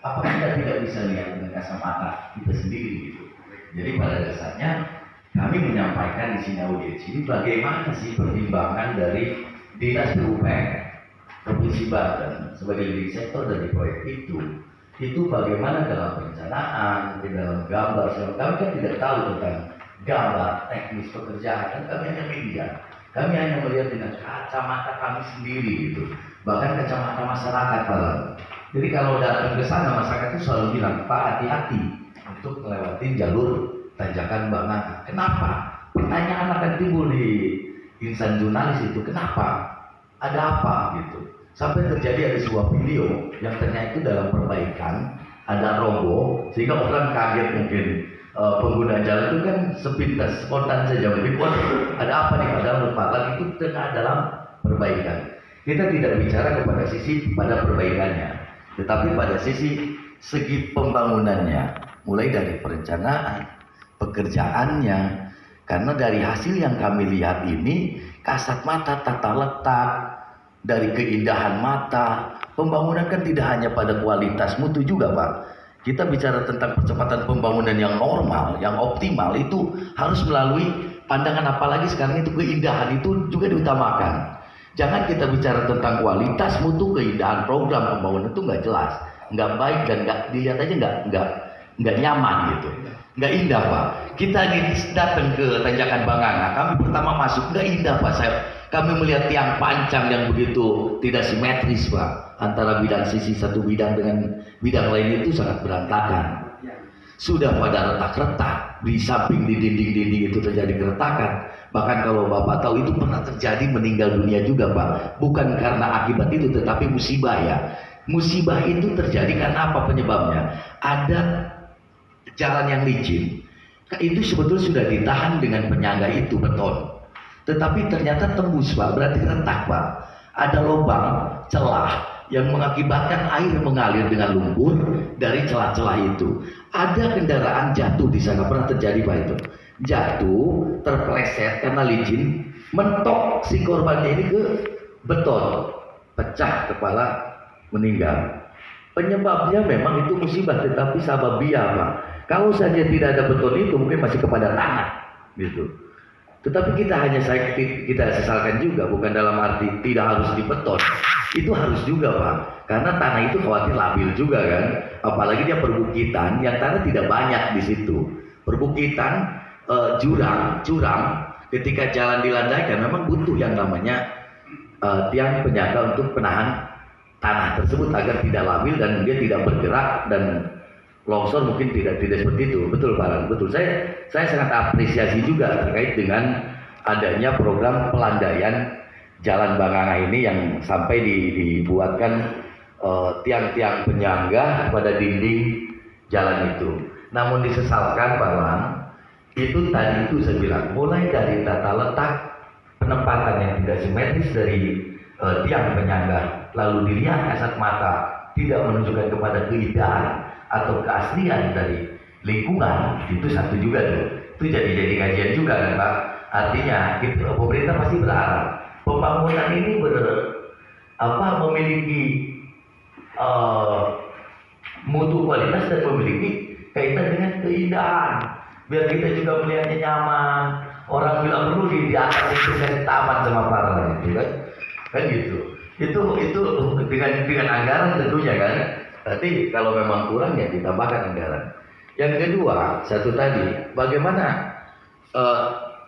Apa kita tidak bisa lihat dengan kacamata kita sendiri gitu? Jadi pada dasarnya kami menyampaikan di sini audiens ini bagaimana sih pertimbangan dari Dinas PUPR, Provinsi Banten sebagai leading sektor dari proyek itu bagaimana dalam perencanaan, di dalam gambar. Kami kan tidak tahu tentang gambar, teknis pekerjaan, kan kami hanya media. Kami hanya melihat dengan kacamata kami sendiri gitu, bahkan kacamata masyarakat Pak. Jadi kalau datang ke sana masyarakat itu selalu bilang, Pak hati-hati untuk melewati jalur tanjakan Banganga. Kenapa? Pertanyaan akan timbul di insan jurnalis itu, kenapa? Ada apa gitu? Sampai terjadi ada sebuah video yang ternyata itu dalam perbaikan, ada roboh sehingga orang kaget mungkin. Pengguna jalan itu kan sepintas spontan saja mungkin, wah ada apa nih, padahal merupakan itu tengah dalam perbaikan. Kita tidak bicara kepada sisi pada perbaikannya, tetapi pada segi pembangunannya, mulai dari perencanaan, pekerjaannya. Karena dari hasil yang kami lihat ini, kasat mata, tata letak, dari keindahan mata, pembangunan kan tidak hanya pada kualitas mutu juga Pak. Kita bicara tentang percepatan pembangunan yang normal, yang optimal, itu harus melalui pandangan, apalagi sekarang itu keindahan itu juga diutamakan. Jangan kita bicara tentang kualitas, mutu, keindahan program pembangunan itu nggak jelas, nggak baik, dan nggak dilihat aja nggak nyaman gitu, nggak indah Pak. Kita ini datang ke tanjakan Banganga, kami pertama masuk nggak indah Pak. Kami melihat tiang pancang yang begitu tidak simetris Pak, antara bidang sisi satu bidang dengan bidang lain itu sangat berantakan. Sudah pada retak-retak, di samping di dinding-dinding itu terjadi keretakan. Bahkan kalau Bapak tahu itu pernah terjadi meninggal dunia juga Pak. Bukan karena akibat itu, tetapi musibah ya. Musibah itu terjadi karena apa penyebabnya? Ada jalan yang licin. Itu sebetulnya sudah ditahan dengan penyangga itu, beton. Tetapi ternyata tembus Pak, berarti retak Pak. Ada lubang, celah yang mengakibatkan air mengalir dengan lumpur dari celah-celah itu. Ada kendaraan jatuh di sana, pernah terjadi Pak itu. Jatuh, terpeleset karena licin, mentok si korbannya ini ke beton, pecah kepala, meninggal. Penyebabnya memang itu musibah, tetapi sababia Pak. Kalau saja tidak ada beton itu mungkin masih kepada tanah gitu. Tetapi kita sesalkan juga, bukan dalam arti tidak harus dibeton. Itu harus juga Pak, karena tanah itu khawatir labil juga kan. Apalagi dia perbukitan, yang tanah tidak banyak di situ. Perbukitan, curam, ketika jalan dilandaikan memang butuh yang namanya tiang penyangga untuk penahan tanah tersebut agar tidak labil dan dia tidak bergerak, dan longsor mungkin tidak seperti itu. Betul Pak, betul. Saya sangat apresiasi juga terkait dengan adanya program pelandaian Jalan Banganga ini yang sampai dibuatkan tiang-tiang penyangga pada dinding jalan itu. Namun disesalkan Pak Lang, itu tadi itu saya bilang, mulai dari tata letak, penempatan yang tidak simetris dari tiang penyangga, lalu dilihat kasat mata tidak menunjukkan kepada keindahan atau keaslian dari lingkungan, itu satu juga tuh. Itu jadi kajian juga kan Pak. Artinya pemerintah pasti berharap pembangunan ini memiliki mutu kualitas dan memiliki kaitan dengan keindahan, biar kita juga melihatnya nyaman. Orang bilang perlu di atas itu kan taman sama para gitu kan gitu. Itu dengan anggaran tentunya kan. Tapi kalau memang kurang ya ditambahkan anggaran. Yang kedua, satu tadi, bagaimana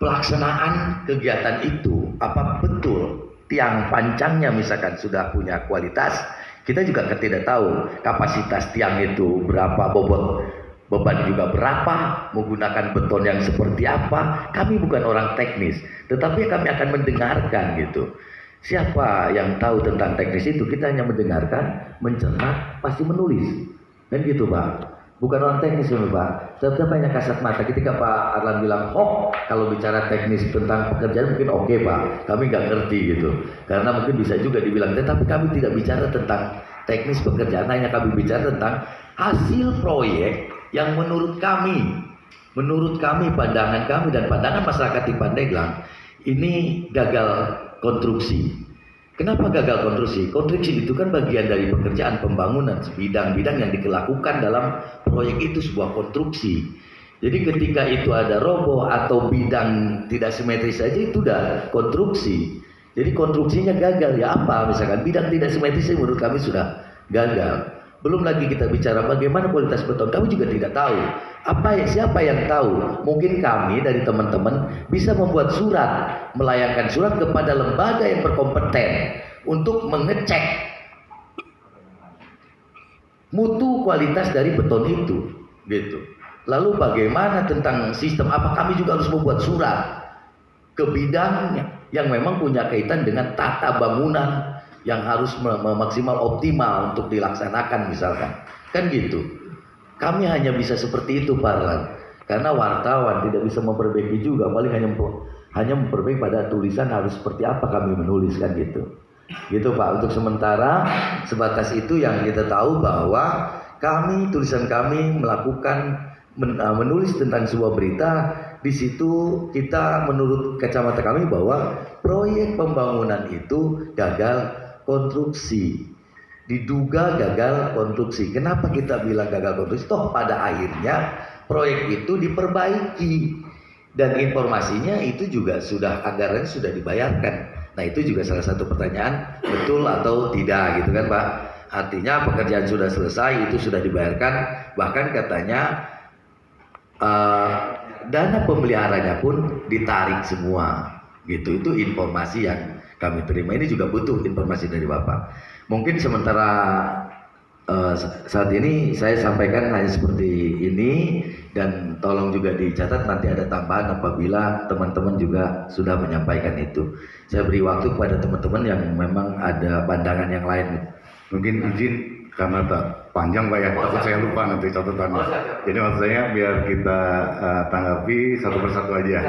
pelaksanaan kegiatan itu, apa betul tiang pancangnya misalkan sudah punya kualitas. Kita juga tidak tahu kapasitas tiang itu berapa, bobot beban juga berapa, menggunakan beton yang seperti apa. Kami bukan orang teknis, tetapi kami akan mendengarkan gitu. Siapa yang tahu tentang teknis itu, kita hanya mendengarkan, mencerna, pasti menulis. Dan gitu Pak. Bukan orang teknis Pak. Tetap banyak kasat mata. Ketika Pak Arlan bilang, kalau bicara teknis tentang pekerjaan mungkin oke Pak. Kami nggak ngerti gitu. Karena mungkin bisa juga dibilang, tetapi kami tidak bicara tentang teknis pekerjaan. Hanya kami bicara tentang hasil proyek yang menurut kami, pandangan kami dan pandangan masyarakat di Pandeglang, ini gagal konstruksi. Kenapa gagal konstruksi? Konstruksi itu kan bagian dari pekerjaan pembangunan, bidang-bidang yang dilakukan dalam proyek itu sebuah konstruksi. Jadi ketika itu ada roboh atau bidang tidak simetris saja itu udah konstruksi. Jadi konstruksinya gagal ya apa? Misalkan bidang tidak simetris menurut kami sudah gagal. Belum lagi kita bicara bagaimana kualitas beton, kami juga tidak tahu. Siapa yang tahu? Mungkin kami dari teman-teman bisa membuat surat, melayangkan surat kepada lembaga yang berkompeten untuk mengecek mutu kualitas dari beton itu, gitu. Lalu bagaimana tentang sistem? Apa kami juga harus membuat surat ke bidangnya yang memang punya kaitan dengan tata bangunan yang harus maksimal optimal untuk dilaksanakan misalkan, kan gitu. Kami hanya bisa seperti itu Parlan, karena wartawan tidak bisa memperbaiki juga, paling hanya memperbaiki pada tulisan harus seperti apa kami menuliskan gitu Pak. Untuk sementara sebatas itu yang kita tahu, bahwa tulisan kami melakukan menulis tentang sebuah berita. Di situ kita menurut kacamata kami bahwa proyek pembangunan itu gagal konstruksi, diduga gagal konstruksi. Kenapa kita bilang gagal konstruksi? Toh pada akhirnya proyek itu diperbaiki dan informasinya itu juga anggarannya sudah dibayarkan. Nah itu juga salah satu pertanyaan, betul atau tidak gitu kan Pak. Artinya pekerjaan sudah selesai, itu sudah dibayarkan, bahkan katanya dana pemeliharanya pun ditarik semua gitu. Itu informasi yang kami terima. Ini juga butuh informasi dari Bapak. Mungkin sementara saat ini saya sampaikan hanya seperti ini, dan tolong juga dicatat nanti ada tambahan apabila teman-teman juga sudah menyampaikan itu. Saya beri waktu kepada teman-teman yang memang ada pandangan yang lain. Mungkin izin karena tak panjang Pak ya, takut saya lupa nanti catatannya. Jadi maksud saya biar kita tanggapi satu persatu aja.